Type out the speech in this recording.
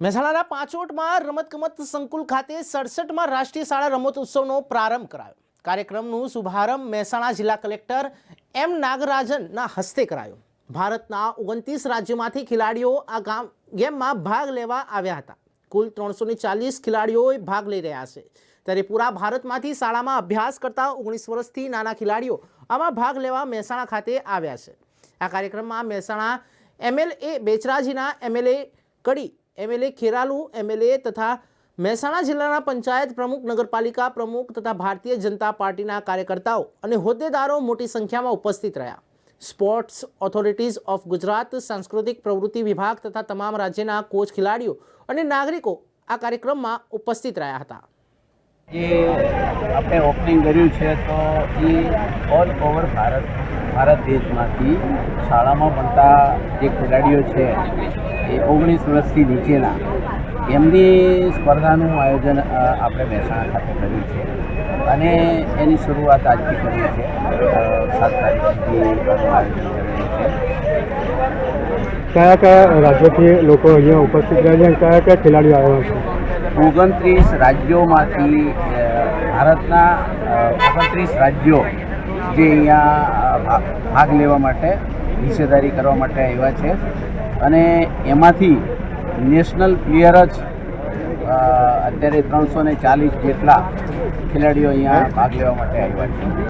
મહેસાણાના પાંચોટમાં રમતગમત સંકુલ ખાતે 67માં રાષ્ટ્રીય શાળા રમતોત્સવનો પ્રારંભ કરાયો। કાર્યક્રમનું શુભારંભ મહેસાણા જિલ્લા કલેક્ટર એમ નાગરાજનના હસ્તે કરાયો। ભારતના 29 રાજ્યોમાંથી ખેલાડીઓ આ ગેમમાં ભાગ લેવા આવ્યા હતા। કુલ 340 ખેલાડીઓએ ભાગ લઈ રહ્યા છે, ત્યારે પૂરા ભારતમાંથી શાળામાં અભ્યાસ કરતા 19 વર્ષથી નાના ખેલાડીઓ આમાં ભાગ લેવા મહેસાણા ખાતે આવ્યા છે। આ કાર્યક્રમમાં મહેસાણા એમએલએ બેચરાજીના એમએલએ કડી, એમએલએ ખેરાલુ એમએલએ તથા મહેસાણા જિલ્લાના પંચાયત પ્રમુખ, નગરપાલિકા પ્રમુખ તથા ભારતીય જનતા પાર્ટીના કાર્યકર્તાઓ અને હોદ્દેદારો મોટી સંખ્યામાં ઉપસ્થિત રહ્યા। સ્પોર્ટ્સ ઓથોરિટીઝ ઓફ ગુજરાત, સાંસ્કૃતિક પ્રવૃત્તિ વિભાગ તથા તમામ રાજ્યના કોચ, ખેલાડીઓ અને નાગરિકો આ કાર્યક્રમમાં ઉપસ્થિત રહ્યા હતા। જે આપણે ઓપનિંગ કર્યું છે તો એ ઓલ ઓવર ભારત દેશમાંથી શાળામાં ભણતા જે ખેલાડીઓ છે એ 19 વર્ષથી નીચેના એમની સ્પર્ધાનું આયોજન આપણે મહેસાણા ખાતે કર્યું છે અને એની શરૂઆત આજથી કરી છે। 7 તારીખથી આયોજન કરેલું છે। કયા કયા રાજ્યોથી લોકો અહીંયા ઉપસ્થિત રહ્યા છે, કયા કયા ખેલાડીઓ આવ્યા છે? 29 રાજ્યોમાંથી ભારતના 29 રાજ્યો જે અહીંયા ભાગ લેવા માટે, હિસ્સેદારી કરવા માટે આવ્યા છે અને એમાંથી નેશનલ પ્લેયર જ અત્યારે 340 જેટલા ખેલાડીઓ અહીંયા ભાગ લેવા માટે આવ્યા છે।